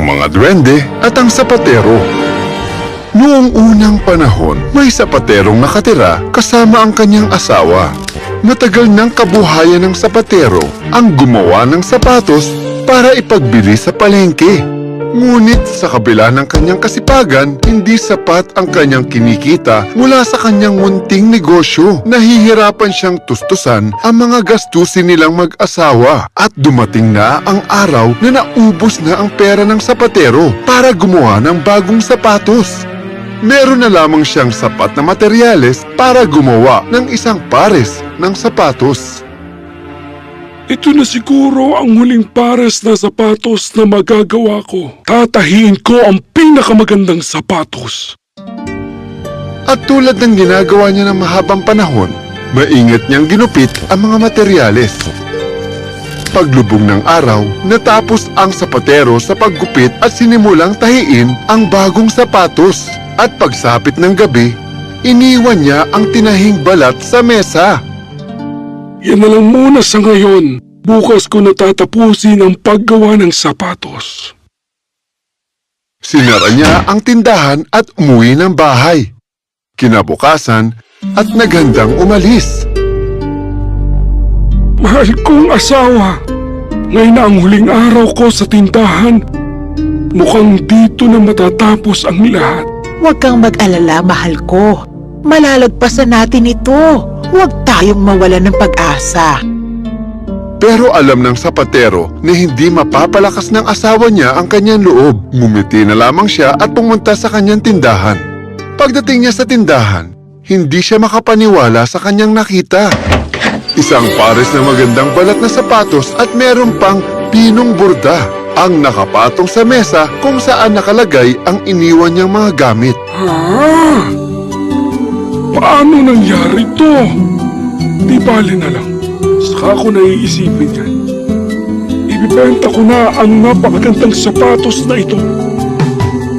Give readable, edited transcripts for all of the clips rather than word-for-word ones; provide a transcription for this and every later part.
mga duwende at ang sapatero. Noong unang panahon, may sapaterong nakatira kasama ang kanyang asawa. Matagal ng kabuhayan ng sapatero ang gumawa ng sapatos para ipagbili sa palengke. Ngunit sa kabila ng kanyang kasipagan, hindi sapat ang kanyang kinikita mula sa kanyang munting negosyo. Nahihirapan siyang tustusan ang mga gastusin nilang mag-asawa at dumating na ang araw na naubos na ang pera ng sapatero para gumawa ng bagong sapatos. Meron na lamang siyang sapat na materyales para gumawa ng isang pares ng sapatos. Ito na siguro ang huling pares na sapatos na magagawa ko. Tatahiin ko ang pinakamagandang sapatos. At tulad ng ginagawa niya ng mahabang panahon, maingat niyang ginupit ang mga materyales. Paglubog ng araw, natapos ang sapatero sa paggupit at sinimulang tahiin ang bagong sapatos. At pagsapit ng gabi, iniwan niya ang tinahing balat sa mesa. Yan na lang muna sa ngayon. Bukas ko natatapusin ang paggawa ng sapatos. Sinara niya ang tindahan at umuwi ng bahay. Kinabukasan at naghandang umalis. Mahal kong asawa, ngayon na ang huling araw ko sa tindahan. Mukhang dito na matatapos ang lahat. Huwag kang mag-alala, mahal ko. Malalagpasan natin ito. Huwag tayong mawala ng pag-asa. Pero alam ng sapatero na hindi mapapalakas ng asawa niya ang kanyang loob. Ngumiti na lamang siya at pumunta sa kanyang tindahan. Pagdating niya sa tindahan, hindi siya makapaniwala sa kanyang nakita. Isang pares na magandang balat na sapatos at meron pang pinong burda ang nakapatong sa mesa kung saan nakalagay ang iniwan niyang mga gamit. Paano nangyari to? Di bali na lang. Saka ko naiisipin yan. Ibibenta ko na ang napakagandang sapatos na ito.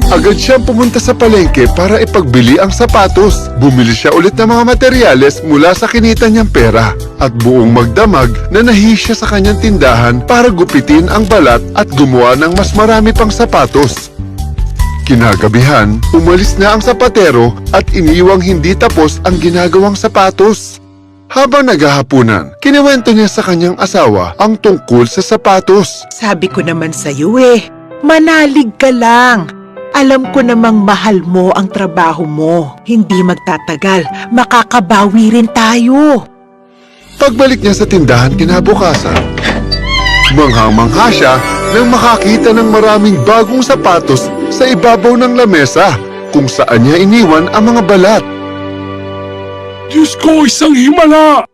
Agad siyang pumunta sa palengke para ipagbili ang sapatos. Bumili siya ulit ng mga materyales mula sa kinita niyang pera. At buong magdamag na nahi siya sa kanyang tindahan para gupitin ang balat at gumawa ng mas marami pang sapatos. Kinagabihan, umalis na ang sapatero at iniwang hindi tapos ang ginagawang sapatos. Habang naghahapunan, kinuwento niya sa kanyang asawa ang tungkol sa sapatos. Sabi ko naman sa'yo manalig ka lang. Alam ko namang mahal mo ang trabaho mo. Hindi magtatagal, makakabawi rin tayo. Pagbalik niya sa tindahan kinabukasan, manghang-mangha siya nang makakita ng maraming bagong sapatos sa ibabaw ng lamesa kung saan niya iniwan ang mga balat. Diyos ko, isang himala!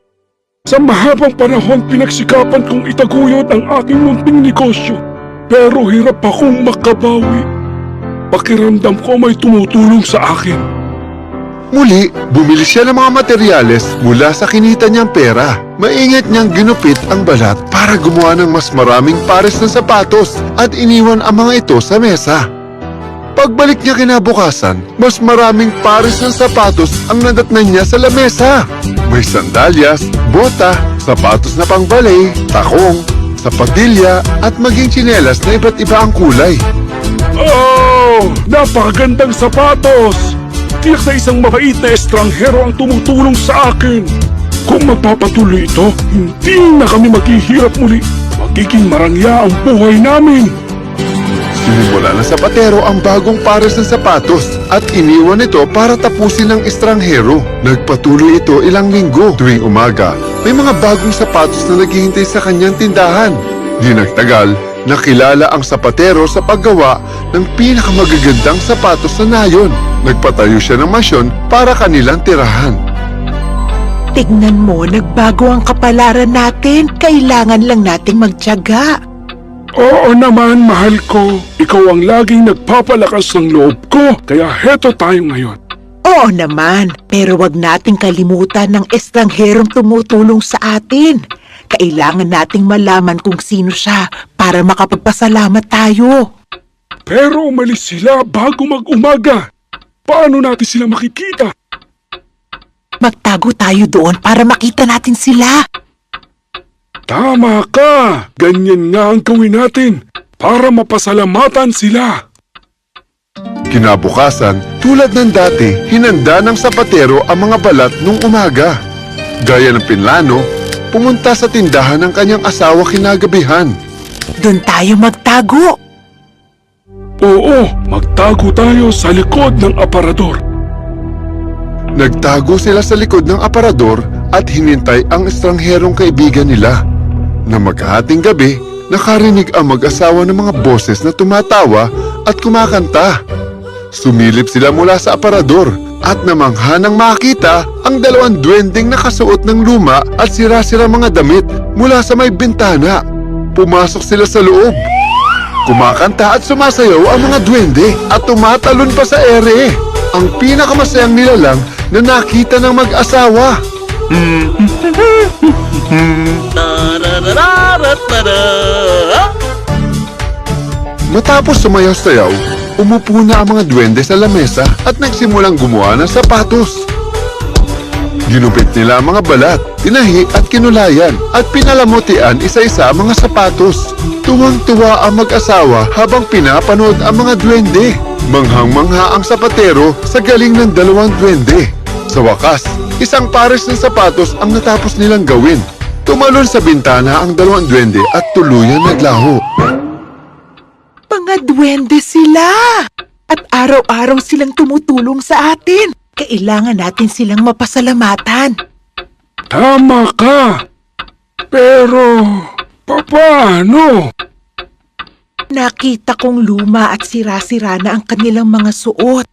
Sa mahabang panahon pinagsikapan kong itaguyod ang aking munting negosyo. Pero hirap akong makabawi. Pakiramdam ko may tumutulong sa akin. Muli, bumili siya ng mga materyales mula sa kinita niyang pera. Maingat niyang ginupit ang balat para gumawa ng mas maraming pares ng sapatos at iniwan ang mga ito sa mesa. Pagbalik niya kinabukasan, mas maraming pares ng sapatos ang nadatnan niya sa lamesa. May sandalyas, bota, sapatos na pang-ballet, takong, sapatilya at maging tsinelas na iba't iba ang kulay. Oh! Napakagandang sapatos! Tiyak na isang mabait na estranghero ang tumutulong sa akin. Kung magpapatuloy ito, hindi na kami maghihirap muli. Magiging marangya ang buhay namin. Sinimula ng sapatero ang bagong pares ng sapatos at iniwan ito para tapusin ng estranghero. Nagpatuloy ito ilang linggo. Tuwing umaga, may mga bagong sapatos na naghihintay sa kanyang tindahan. Di nagtagal, nakilala ang sapatero sa paggawa ng pinakamagagandang sapatos na nayon. Nagpatayo siya ng masyon para kanilang tirahan. Tignan mo, nagbago ang kapalaran natin. Kailangan lang nating magtiyaga. Oo naman, mahal ko. Ikaw ang laging nagpapalakas ng loob ko, kaya heto tayo ngayon. Oo naman, pero wag nating kalimutan ng estrangherong tumutulong sa atin. Kailangan nating malaman kung sino siya para makapagpasalamat tayo. Pero umalis sila bago mag-umaga. Paano natin sila makikita? Magtago tayo doon para makita natin sila. Tama ka! Ganyan nga ang gawin natin. para mapasalamatan sila. Kinabukasan, tulad ng dati, hinanda ng sapatero ang mga balat nung umaga. Gaya ng pinlano, pumunta sa tindahan ng kanyang asawa kinagabihan. Doon tayo magtago. Oo, magtago tayo sa likod ng aparador. Nagtago sila sa likod ng aparador at hinintay ang estrangherong kaibigan nila. Na maghahating gabi, nakarinig ang mag-asawa ng mga boses na tumatawa at kumakanta. Sumilip sila mula sa aparador at namangha nang makita ang dalawang duwending nakasuot ng luma at sira-sira mga damit mula sa may bintana. Pumasok sila sa loob. Kumakanta at sumasayaw ang mga duwende at tumatalon pa sa ere. Ang pinakamasayang nilalang na nakita ng mag-asawa. Matapos sumayaw-sayaw, umupo na ang mga duwende sa lamesa at nagsimulang gumawa ng sapatos. Ginupit nila ang mga balat, tinahi at kinulayan at pinalamutian isa-isa ang mga sapatos. Tuwang-tuwa ang mag-asawa habang pinapanood ang mga duwende. Manghang-mangha ang sapatero sa galing ng dalawang duwende. Sa wakas, isang pares ng sapatos ang natapos nilang gawin. Tumalon sa bintana ang dalawang duwende at tuluyan naglaho. Mga duwende sila! At araw-araw silang tumutulong sa atin. Kailangan natin silang mapasalamatan. Tama ka. Pero, paano? Nakita kong luma at sira-sira na ang kanilang mga suot.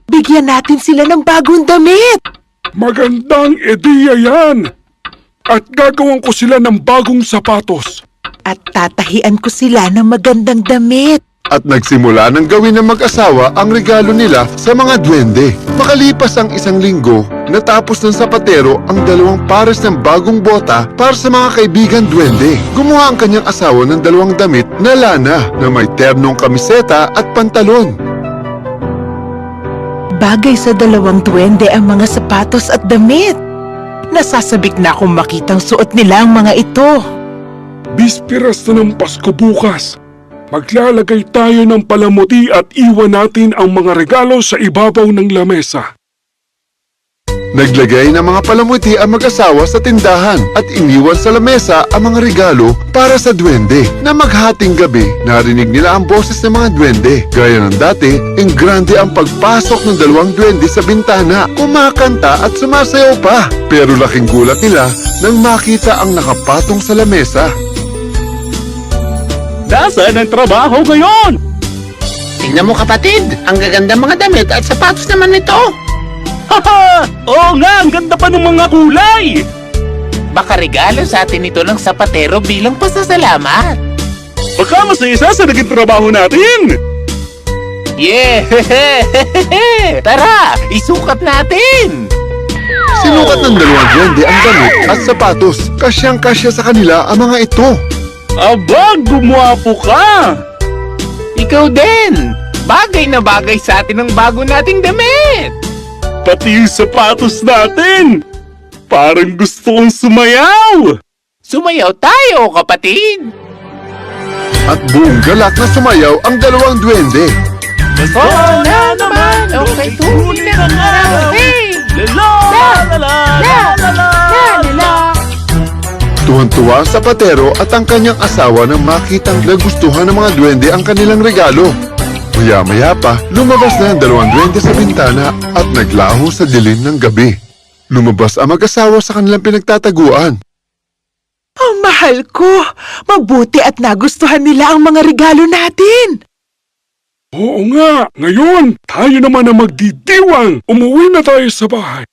Bigyan natin sila ng bagong damit. Magandang ideya yan. At gagawan ko sila ng bagong sapatos. At tatahian ko sila ng magandang damit. At nagsimula ng gawin ng mag-asawa ang regalo nila sa mga duwende. Makalipas ang isang linggo, natapos ng sapatero ang dalawang pares ng bagong bota para sa mga kaibigan duwende. Gumawa ang kanyang asawa ng dalawang damit na lana na may ternong kamiseta at pantalon. Bagay sa dalawang duwende ang mga sapatos at damit. Nasasabik na akong makitang suot nila ang mga ito. Bispiras na ng Pasko bukas. Maglalagay tayo ng palamuti at iwan natin ang mga regalo sa ibabaw ng lamesa. Naglagay ng mga palamuti ang mag-asawa sa tindahan at iniwan sa lamesa ang mga regalo para sa duwende. Na maghating gabi, narinig nila ang boses ng mga duwende. Gaya ng dati, grande ang pagpasok ng dalawang duwende sa bintana, kumakanta at sumasayaw pa. Pero laking gulat nila nang makita ang nakapatong sa lamesa. Nasaan ang trabaho ngayon? Tingnan mo kapatid, ang gaganda mga damit at sapatos naman nito. Haha! Oo nga, ang ganda pa ng mga kulay! Baka regalo sa atin ito ng sapatero bilang pasasalamat. Baka mas isa sa naging trabaho natin! Yeah! Tara, isukat natin! Sinukat ng dalawang duwende ang damit at sapatos. Kasyang-kasya sa kanila ang mga ito. Aba, gumwapo ka! Ikaw din! Bagay na bagay sa atin ang bago nating damit! Pati yung sapatos natin! Parang gusto kong sumayaw! Sumayaw tayo, kapatid! At buong galak na sumayaw ang dalawang duwende. Oh, na naman! Okay, tuloy na ang araw! Hey! La la la la la. Tuwan-tuwa ang sapatero at ang kanyang asawa nang makitang nagustuhan ng mga duwende ang kanilang regalo. Maya-maya pa, lumabas na ang dalawang duwende sa bintana at naglaho sa dilim ng gabi. Lumabas ang mag-asawa sa kanilang pinagtataguan. Oh, mahal ko! Mabuti at nagustuhan nila ang mga regalo natin! Oo nga, ngayon tayo naman ang magdidiwang. Umuwi na tayo sa bahay.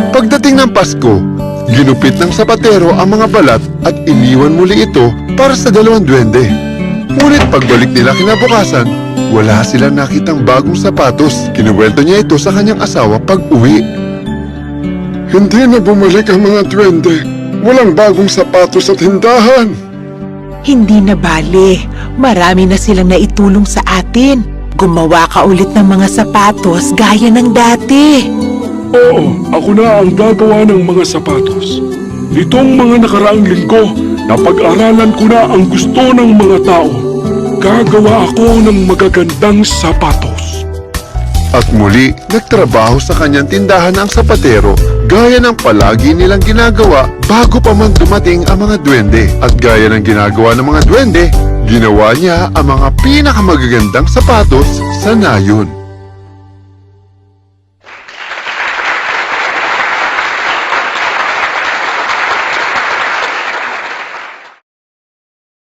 Pagdating ng Pasko, ginupit ng sapatero ang mga balat at iniwan muli ito para sa dalawang duwende. Ngunit pagbalik nila kinabukasan, wala silang nakitang bagong sapatos. Kinuwelto niya ito sa kanyang asawa pag-uwi. Hindi na bumalik ang mga duwende. Walang bagong sapatos sa tindahan. Hindi na bale. Marami na silang naitulong sa atin. Gumawa ka ulit ng mga sapatos gaya ng dati. Oo, ako na ang gagawa ng mga sapatos. Nitong mga nakaraang linggo, napag-aralan ko na ang gusto ng mga tao. Gagawa ako ng magagandang sapatos. At muli, nagtrabaho sa kanyang tindahan ang sapatero gaya ng palagi nilang ginagawa bago pa man dumating ang mga duwende. At gaya ng ginagawa ng mga duwende, ginawa niya ang mga pinakamagagandang sapatos sa nayon.